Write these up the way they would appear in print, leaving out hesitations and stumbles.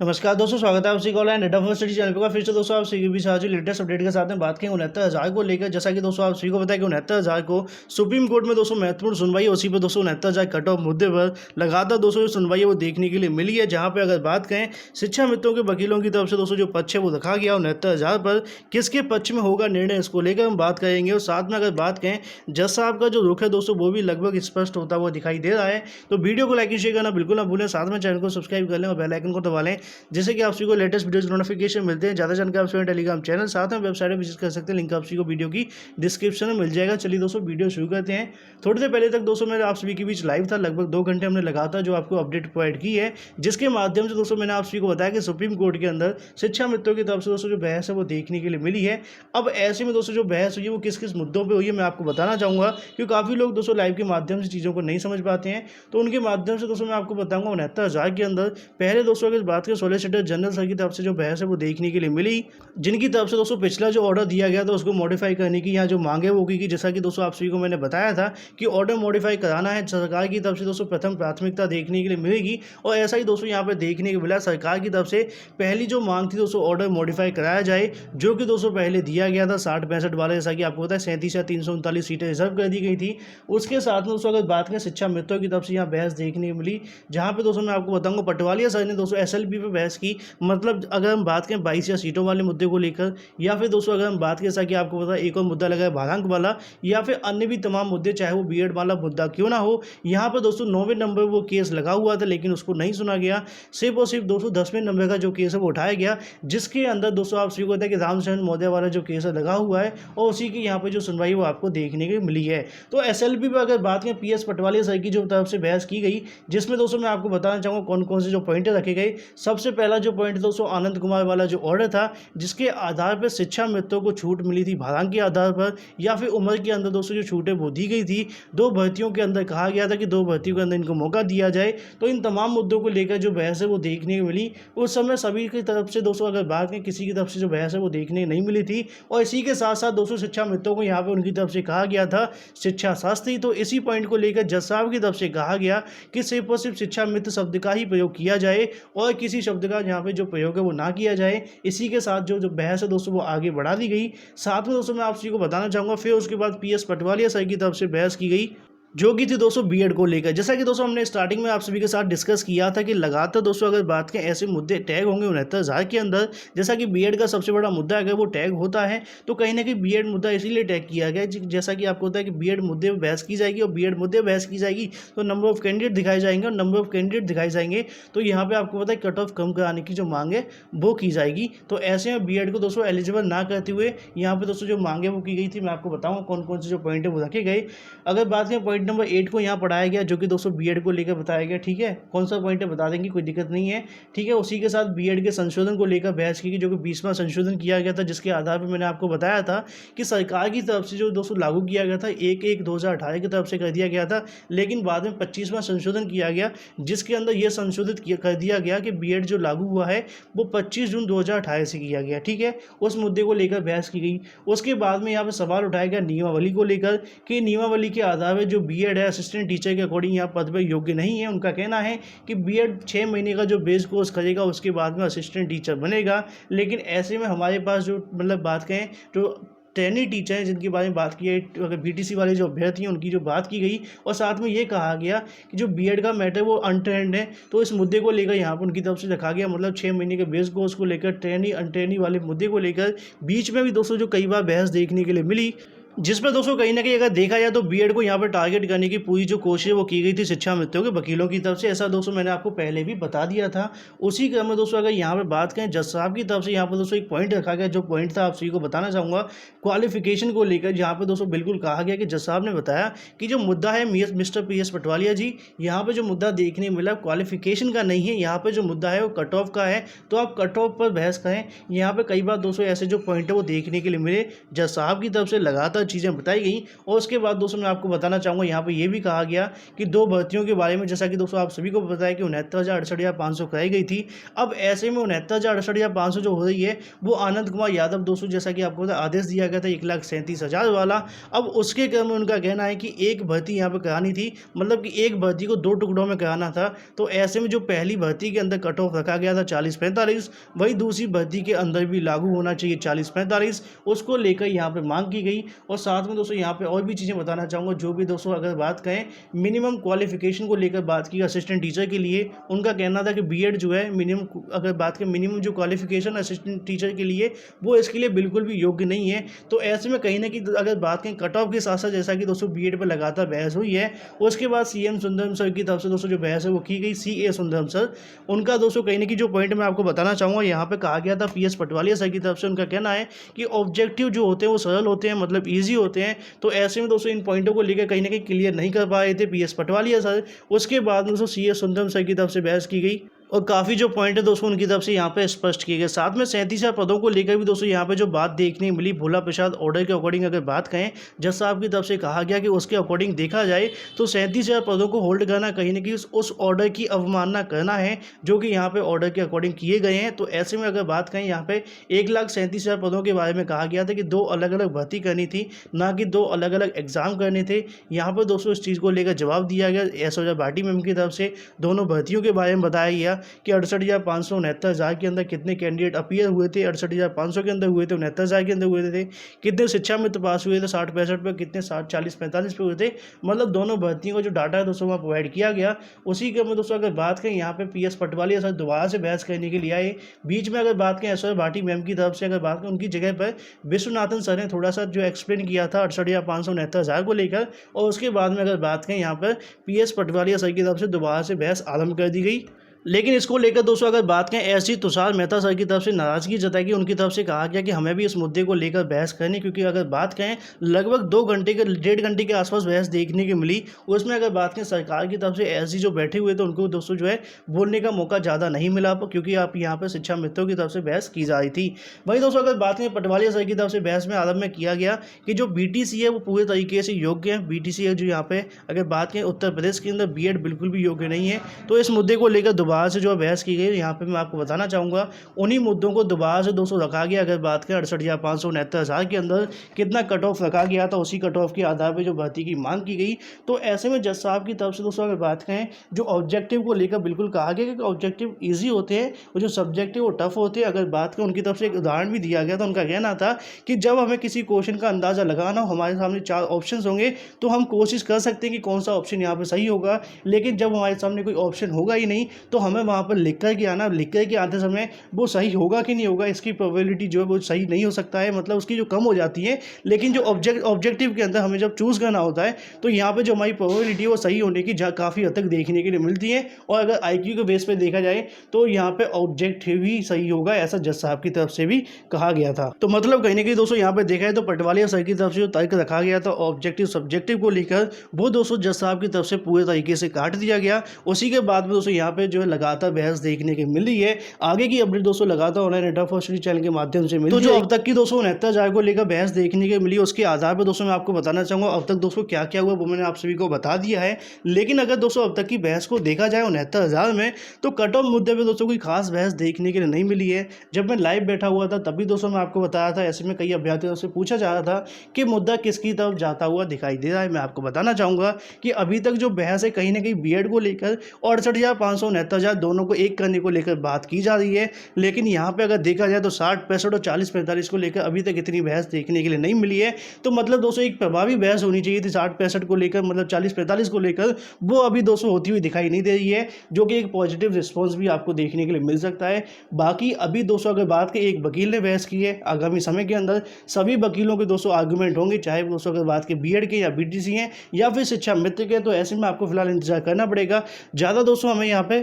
नमस्कार दोस्तों, स्वागत है आपसी online data for study channel पर। फिर से दोस्तों आप सभी के बीच आज लेटेस्ट अपडेट के साथ में बात करेंगे 69,000 को लेकर। जैसा कि दोस्तों आप सभी को पता है कि 69,000 को सुप्रीम कोर्ट में दोस्तों महत्वपूर्ण सुनवाई है। उसी पर दोस्तों 69,000 कट ऑफ मुद्दे पर लगातार दोस्तों जो सुनवाई है वो देखने के लिए मिली है। जहाँ पर अगर बात करें शिक्षा मित्रों के वकीलों की तरफ से दोस्तों जो पक्ष है वो रखा गया 69,000 पर, किसके पक्ष में होगा निर्णय, इसको लेकर हम बात करेंगे। और साथ में अगर बात करें जज साहब का जो रुख है दोस्तों वो भी लगभग स्पष्ट होता हुआ दिखाई दे रहा है। तो वीडियो को लाइक शेयर करना बिल्कुल ना भूलें, साथ में चैनल को सब्सक्राइब कर लें और बेल आइकन को दबा लें, जिससे कि आप सभी को लेटेस्ट वीडियोस नोटिफिकेशन मिलते हैं। ज़्यादा जानकारी आप टेलीग्राम चैनल साथ में वेबसाइट विजिट कर सकते हैं, लिंक आप सभी को वीडियो की डिस्क्रिप्शन में मिल जाएगा। चलिए दोस्तों वीडियो शुरू करते हैं। थोड़ी देर पहले तक दोस्तों मेरे आप सभी के बीच लाइव था, लगभग 2 घंटे हमने लगातार जो आपको अपडेट प्रोवाइड की है, जिसके माध्यम से दोस्तों मैंने आप सभी को बताया कि सुप्रीम कोर्ट के अंदर शिक्षा मित्रों की तरफ से दोस्तों जो बहस है वो देखने के लिए मिली है। अब ऐसे में दोस्तों जो बहस हुई है वो किस किस मुद्दों पर हुई है मैं आपको बताना चाहूँगा, क्योंकि काफ़ी लोग दोस्तों लाइव के माध्यम से चीज़ों को नहीं समझ पाते हैं। तो उनके माध्यम से दोस्तों मैं आपको बताऊँगा 69,000 के अंदर पहले दोस्तों अगर बात करें सॉलिसिटर जनरल सर की तरफ से जो बहस है वो देखने के लिए मिली, जिनकी तरफ से दोस्तों पिछला जो ऑर्डर दिया गया था उसको मॉडिफाई करने की यहाँ जो मांगे वो की, जैसा कि दोस्तों आप सभी को मैंने बताया था कि ऑर्डर मॉडिफाई कराना है। सरकार की तरफ से दोस्तों प्रथम प्राथमिकता देखने के लिए मिलेगी और ऐसा ही दोस्तों यहाँ पे देखने को मिला। सरकार की तरफ से पहली जो मांग थी दोस्तों ऑर्डर मॉडिफाई कराया जाए, जो कि दोस्तों पहले दिया गया था 60-65 वाला, जैसा कि आपको पता है 37 या 339 सीटें रिजर्व कर दी गई थी। उसके साथ में दोस्तों अगर बात करें शिक्षा मित्रों की तरफ से यहाँ बहस देखने को मिली, जहाँ पे दोस्तों मैं आपको बताऊंगा पटवालिया सर ने दोस्तों SLP पे बहस की। मतलब अगर हम बात करें 22 या सीटों वाले मुद्दे को लेकर, या फिर दोस्तों अगर हम बात करें जैसा कि आपको पता है एक और मुद्दा लगा है भारांक वाला, या फिर अन्य भी तमाम मुद्दे, चाहे वो बीएड वाला मुद्दा क्यों ना हो, यहाँ पर दोस्तों 9वें नंबर वो केस लगा हुआ था लेकिन उसको नहीं सुना गया। सिर्फ और सिर्फ दोस्तों 10वें नंबर का जो केस है वो उठाया गया, जिसके अंदर दोस्तों आप सभी को पता है कि रामचंद्र मौर्य वाला जो केस है लगा हुआ है और उसी की यहाँ पर जो सुनवाई वो आपको देखने को मिली है। तो SLP पर अगर बात करें PS पटवालिया सर की जो तरफ से बहस की गई, जिसमें दोस्तों मैं आपको बताना चाहूँगा कौन कौन से जो पॉइंट रखे गए। सबसे पहला जो पॉइंट दोस्तों आनंद कुमार वाला जो ऑर्डर था, जिसके आधार पर शिक्षा मित्रों को छूट मिली थी भारांक के आधार पर या फिर उम्र के अंदर दोस्तों जो छूटें वो दी गई थी। 2 भर्तियों के अंदर कहा गया था कि 2 भर्तियों के अंदर इनको मौका दिया जाए। तो इन तमाम मुद्दों को लेकर जो बहस है वो देखने को मिली। उस समय सभी की तरफ से दोस्तों अगर बात करें किसी की तरफ से जो बहस है वो देखने नहीं मिली थी। और इसी के साथ साथ दोस्तों शिक्षा मित्रों को यहाँ पर उनकी तरफ से कहा गया था शिक्षा शास्त्री। तो इसी पॉइंट को लेकर जज साहब की तरफ से कहा गया कि सिर्फ और सिर्फ शिक्षा मित्र शब्द का ही प्रयोग किया जाए और किसी शब्द का यहाँ पे जो प्रयोग है वो ना किया जाए। इसी के साथ जो बहस है दोस्तों वो आगे बढ़ा दी गई। साथ में दोस्तों मैं आप सभी को बताना चाहूँगा फिर उसके बाद PS पटवालिया सर की तरफ से बहस की गई, जो कि थी दोस्तों बीएड को लेकर। जैसा कि दोस्तों हमने स्टार्टिंग में आप सभी के साथ डिस्कस किया था कि लगातार दोस्तों अगर बात करें ऐसे मुद्दे टैग होंगे 69,000 के अंदर, जैसा कि बीएड का सबसे बड़ा मुद्दा अगर वो टैग होता है तो कहीं ना कहीं बीएड मुद्दा इसीलिए टैग किया गया है। जैसा कि आपको होता है कि बीएड मुद्दे पर बहस की जाएगी और बीएड मुद्दे बहस की जाएगी तो नंबर ऑफ कैंडिडेट दिखाए जाएंगे और नंबर ऑफ कैंडिडेट दिखाए जाएंगे तो यहाँ पर आपको पता है कट ऑफ कम कराने की जो मांग है वो की जाएगी। तो ऐसे में बीएड को दोस्तों एलिजिबल ना करते हुए यहाँ पर दोस्तों जो मांगे वो की गई थी। मैं आपको बताऊँगा कौन कौन से जो पॉइंट है वो रखे गए। अगर बात करें पॉइंट नंबर 8 को यहाँ पढ़ाया गया, जो कि दोस्तों बीएड को लेकर बताया गया। ठीक है, कौन सा पॉइंट है बता देंगे, कोई दिक्कत नहीं है। ठीक है, उसी के साथ बीएड के संशोधन को लेकर बहस की, जो कि 20वां संशोधन किया गया था, जिसके आधार पर मैंने आपको बताया था कि सरकार की तरफ से जो दोस्तों लागू किया गया था 1/1/2018 की तरफ से कर दिया गया था, लेकिन बाद में 25वां संशोधन किया गया, जिसके अंदर यह संशोधित कर दिया गया कि बीएड जो लागू हुआ है वो 25 जून 2018 से किया गया। ठीक है, उस मुद्दे को लेकर बहस की गई। उसके बाद में यहाँ पर सवाल उठाया गया नियमावली को लेकर कि नियमावली के आधार पर जो बीएड है असिस्टेंट टीचर के अकॉर्डिंग यहाँ पद पर योग्य नहीं है। उनका कहना है कि बीएड 6 महीने का जो बेस कोर्स करेगा उसके बाद में असिस्टेंट टीचर बनेगा। लेकिन ऐसे में हमारे पास जो मतलब बात करें जो ट्रेनी टीचर हैं जिनके बारे में बात की है, अगर BTC वाले जो अभ्यर्थी हैं उनकी जो बात की गई, और साथ में ये कहा गया कि जो बीएड का मैटर वो अनट्रेंड है। तो इस मुद्दे को लेकर यहाँ पर उनकी तरफ से रखा गया, मतलब 6 महीने के बेस कोर्स को लेकर ट्रेनी अनट्रेनी वाले मुद्दे को लेकर बीच में भी दोस्तों जो कई बार बहस देखने के लिए मिली, जिसमें दोस्तों कहीं ना कहीं अगर देखा जाए तो बीएड को यहाँ पर टारगेट करने की पूरी जो कोशिश वो की गई थी शिक्षा मित्रों के वकीलों की तरफ से। ऐसा दोस्तों मैंने आपको पहले भी बता दिया था। उसी क्रम में दोस्तों अगर यहाँ पर बात करें जज साहब की तरफ से यहाँ पर दोस्तों एक पॉइंट रखा गया, जो पॉइंट था आप सभी को बताना चाहूँगा क्वालिफिकेशन को लेकर, जहाँ पर दोस्तों बिल्कुल कहा गया कि जज साहब ने बताया कि जो मुद्दा है मिस्टर PS पटवालिया जी, यहाँ पर जो मुद्दा देखने मिला क्वालिफिकेशन का नहीं है, यहाँ पर जो मुद्दा है वो कट ऑफ का है। तो आप कट ऑफ पर बहस करें। यहाँ पर कई बार दोस्तों ऐसे जो पॉइंट है वो देखने के लिए मिले। जज साहब की तरफ से लगातार ज़्यादातर चीज़ें बताई गई। और उसके बाद दोस्तों मैं आपको बताना चाहूँगा यहाँ पे ये भी कहा गया कि 2 भर्तियों के बारे में, जैसा कि दोस्तों आप सभी को पता है कि 69,000 68,500 कराई गई थी। अब ऐसे में 69,000 68,500 जो हो रही है वो आनंद कुमार यादव दोस्तों, जैसा कि आपको पता है आदेश दिया गया था 1,37,000 वाला। अब उसके क्रम में उनका कहना है कि एक भर्ती यहाँ पे करानी थी, मतलब कि एक भर्ती को 2 टुकड़ों में कराना था। तो ऐसे में जो पहली भर्ती के अंदर कट ऑफ रखा गया था 40-45, वही दूसरी भर्ती के अंदर भी लागू होना चाहिए 40-45, उसको लेकर यहाँ पे मांग की गई। और साथ में दोस्तों यहाँ पे और भी चीज़ें बताना चाहूँगा, जो भी दोस्तों अगर बात करें मिनिमम क्वालिफिकेशन को लेकर बात की असिस्टेंट टीचर के लिए, उनका कहना था कि बीएड जो है मिनिमम, अगर बात करें मिनिमम जो क्वालिफिकेशन असिस्टेंट टीचर के लिए, वो इसके लिए बिल्कुल भी योग्य नहीं है। तो ऐसे में कहीं ना कहीं अगर बात करें कट ऑफ के साथ साथ, जैसा कि दोस्तों बीएड पर लगातार बहस हुई है, उसके बाद सीएम सुंदरम सर की तरफ से दोस्तों जो बहस है वो की गई, सीए सुंदरम सर, उनका दोस्तों कहीं ना कहीं जो पॉइंट मैं आपको बताना चाहूँगा, यहाँ पे कहा गया था पीएस पटवालिया सर की तरफ से, उनका कहना है कि ऑब्जेक्टिव जो होते हैं वो सरल होते हैं, मतलब ईजी होते हैं। तो ऐसे में दोस्तों इन पॉइंटों को लेकर कहीं ना कहीं क्लियर नहीं कर पा रहे थे पीएस पटवालिया सर। उसके बाद दोस्तों सीए सुंदरम सर की तरफ से बहस की गई और काफ़ी जो पॉइंट है दोस्तों उनकी तरफ से यहाँ पे स्पष्ट किए गए। साथ में 37,000 पदों को लेकर भी दोस्तों यहाँ पे जो बात देखने मिली, भोला प्रसाद ऑर्डर के अकॉर्डिंग अगर बात करें, जज साहब की तरफ से कहा गया कि उसके अकॉर्डिंग देखा जाए तो 37,000 पदों को होल्ड करना कहीं ना कहीं उस ऑर्डर की अवमानना करना है जो कि यहाँ पे ऑर्डर के अकॉर्डिंग किए गए हैं। तो ऐसे में अगर बात करें यहाँ पे 1,37,000 पदों के बारे में कहा गया था कि 2 अलग अलग भर्ती करनी थी, ना कि 2 अलग अलग एग्जाम करने थे। यहाँ पर दोस्तों इस चीज़ को लेकर जवाब दिया गया ऐश्वर्या भाटी मैम की तरफ से, दोनों भर्तियों के बारे में बताया गया कि 68,569 के अंदर कितने कैंडिडेट अपीयर हुए थे, 68,500 के अंदर हुए थे, 69,000 के अंदर हुए थे, कितने शिक्षा मित्र पास हुए थे 60-65 पे, कितने 60-40-45 पे हुए थे। मतलब दोनों भर्तियों का जो डाटा है दोस्तों वहाँ प्रोवाइड किया गया। उसी के में दोस्तों अगर बात करें यहाँ पे पीएस पटवालिया सर दोबारा से बहस करने के लिए आए। बीच में अगर बात करें ऐश्वर्या भाटी मैम की तरफ से अगर बात करें, उनकी जगह पर विश्वनाथन सर ने थोड़ा सा जो एक्सप्लेन किया था 68,569 को लेकर। और उसके बाद में अगर बात करें यहाँ पर पीएस पटवालिया सर की तरफ से दोबारा से बहस आरंभ कर दी गई। लेकिन इसको लेकर दोस्तों अगर बात करें, ऐसी तुषार मेहता सर की तरफ से नाराजगी जताई गई, उनकी तरफ से कहा गया कि हमें भी इस मुद्दे को लेकर बहस करनी, क्योंकि अगर बात करें लगभग 2 घंटे के 1.5 घंटे के आसपास बहस देखने की मिली। उसमें अगर बात करें सरकार की तरफ से एसजी जो बैठे हुए थे उनको दोस्तों जो है बोलने का मौका ज़्यादा नहीं मिला, क्योंकि आप यहाँ पर शिक्षा मित्रों की तरफ से बहस की जा रही थी। वहीं दोस्तों अगर बात करें पटवालिया सर की तरफ से बहस में आरंभ में किया गया कि जो बीटीसी है वो पूरे तरीके से योग्य है। बीटीसी है जो यहाँ पे अगर बात करें उत्तर प्रदेश के अंदर बीएड बिल्कुल भी योग्य नहीं है। तो इस मुद्दे को लेकर दोबारा से जो बहस की गई, यहाँ पे मैं आपको बताना चाहूँगा उन्हीं मुद्दों को दोबारा से दोस्तों रखा गया। अगर बात करें 68,569 के अंदर कितना कट ऑफ रखा गया था, उसी कट ऑफ के आधार पर जो भर्ती की मांग की गई। तो ऐसे में जज साहब की तरफ से दोस्तों अगर बात करें, जो ऑब्जेक्टिव को लेकर बिल्कुल कहा गया कि ऑब्जेक्टिव ईजी होते हैं और जो सब्जेक्टिव वो टफ होते हैं। अगर बात करें उनकी तरफ से एक उदाहरण भी दिया गया था, उनका कहना था कि जब हमें किसी क्वेश्चन का अंदाज़ा लगाना हो, हमारे सामने 4 ऑप्शन होंगे तो हम कोशिश कर सकते हैं कि कौन सा ऑप्शन यहाँ पर सही होगा। लेकिन जब हमारे सामने कोई ऑप्शन होगा ही नहीं तो हमें वहाँ पर लिख कर के आना, लिख कर के आते समय वो सही होगा कि नहीं होगा, इसकी प्रोबेबिलिटी जो है वो सही नहीं हो सकता है, मतलब उसकी जो कम हो जाती है। लेकिन जो ऑब्जेक्टिव के अंदर हमें जब चूज़ करना होता है तो यहाँ पे जो हमारी प्रोबेबिलिटी है वो सही होने की काफ़ी हद तक देखने के लिए मिलती है। और अगर आईक्यू के बेस पे देखा जाए तो यहाँ पे ऑब्जेक्टिव ही सही होगा, ऐसा जज साहब की तरफ से भी कहा गया था। तो मतलब कहीं ना कहीं दोस्तों यहाँ पे देखा है तो पटवालिया सर की तरफ से जो तर्क रखा गया था ऑब्जेक्टिव सब्जेक्टिव को लेकर, वो दोस्तों जज साहब की तरफ से पूरे तरीके से काट दिया गया। उसी के बाद में दोस्तों यहाँ पे जो है लगातार बहस देखने की मिल रही है। आगे की अपडेट दोस्तों लगातार ऑनलाइन अड्डा फॉर स्टडी चैनल के माध्यम से मिली। तो जो अब तक की दोस्तों 69,000 को लेकर बहस देखने के मिली, उसके आधार पर दोस्तों मैं आपको बताना चाहूँगा अब तक दोस्तों क्या क्या हुआ वो मैंने आप सभी को बता दिया है। लेकिन अगर दोस्तों अब तक की बहस को देखा जाए 69,000 में, तो कट ऑफ मुद्दे पर दोस्तों कोई खास बहस देखने के लिए नहीं मिली है। जब मैं लाइव बैठा हुआ था तभी दोस्तों मैं आपको बताया था, ऐसे में कई अभ्यर्थियों से पूछा जा रहा था कि मुद्दा किसकी तरफ जाता हुआ दिखाई दे रहा है। मैं आपको बताना चाहूँगा कि अभी तक जो बहस है कहीं ना कहीं बीएड को लेकर और 68,500 69,000 दोनों को एक करने को लेकर बात की जा रही है। लेकिन यहाँ पे अगर देखा जाए तो 60-65 और 40-45 को लेकर अभी तक इतनी बहस देखने के लिए नहीं मिली है। तो मतलब दोस्तों एक प्रभावी बहस होनी चाहिए थी 60-65 को लेकर, मतलब 40-45 को लेकर, वो अभी दोस्तों होती हुई दिखाई नहीं दे रही है, जो कि एक पॉजिटिव रिस्पॉन्स भी आपको देखने के लिए मिल सकता है। बाकी अभी दोस्तों अगर बात करें, एक वकील ने बहस की है, आगामी समय के अंदर सभी वकीलों के दोस्तों आर्गूमेंट होंगे, चाहे दोस्तों अगर बात करें बीएड के या बीटीसी हैं या फिर शिक्षा मित्र के। तो ऐसे में आपको फिलहाल इंतजार करना पड़ेगा। ज़्यादा दोस्तों हमें यहाँ पे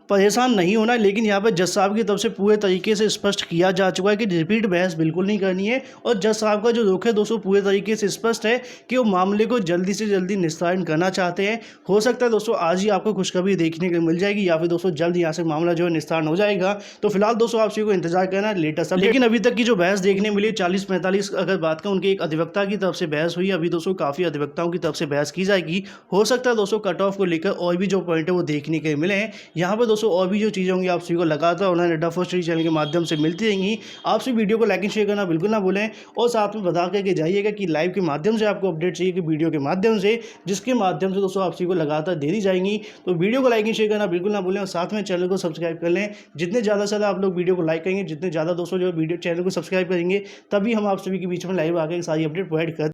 परेशान नहीं होना है, लेकिन यहाँ पर जज साहब की तरफ से पूरे तरीके से स्पष्ट किया जा चुका है कि रिपीट बहस बिल्कुल नहीं करनी है। और जज साहब का जो रुख है दोस्तों पूरे तरीके से स्पष्ट है कि वो मामले को जल्दी से जल्दी निस्तारण करना चाहते हैं। हो सकता है दोस्तों आज ही आपको खुशखबरी देखने को मिल जाएगी या फिर दोस्तों जल्द यहाँ से मामला जो है निस्तारण हो जाएगा। तो फिलहाल दोस्तों आप सभी को इंतजार करना है लेटेस्ट अपडेट। लेकिन अभी तक की जो बहस देखने मिली 40-45 अगर बात करें उनके एक अधिवक्ता की तरफ से बहस हुई। अभी दोस्तों काफ़ी अधिवक्ताओं की तरफ से बहस की जाएगी। हो सकता है दोस्तों कट ऑफ को लेकर और भी जो पॉइंट है वो देखने के मिले हैं। यहाँ पर दोस्तों और भी जो चीज़ें होंगी आप सभी को लगातार ऑनलाइन अड्डा फर्स्ट स्टडी चैनल के माध्यम से मिलती रहेंगी। आप सभी वीडियो को लाइक एंड शेयर करना बिल्कुल ना भूलें और साथ में बता करके जाइएगा कि लाइव के माध्यम से आपको अपडेट चाहिए कि वीडियो के माध्यम से, जिसके माध्यम से दोस्तों आप सभी को लगातार दे दी जाएंगी। तो वीडियो को लाइक एंड शेयर करना बिल्कुल ना भूलें और साथ में चैनल को सब्सक्राइब कर लें। जितने ज़्यादा से ज़्यादा आप लोग वीडियो को लाइक करेंगे, जितने ज़्यादा दोस्तों जो वीडियो चैनल को सब्सक्राइब करेंगे, तभी हम आप सभी के बीच में लाइव आकर सारी अपडेट प्रोवाइड कर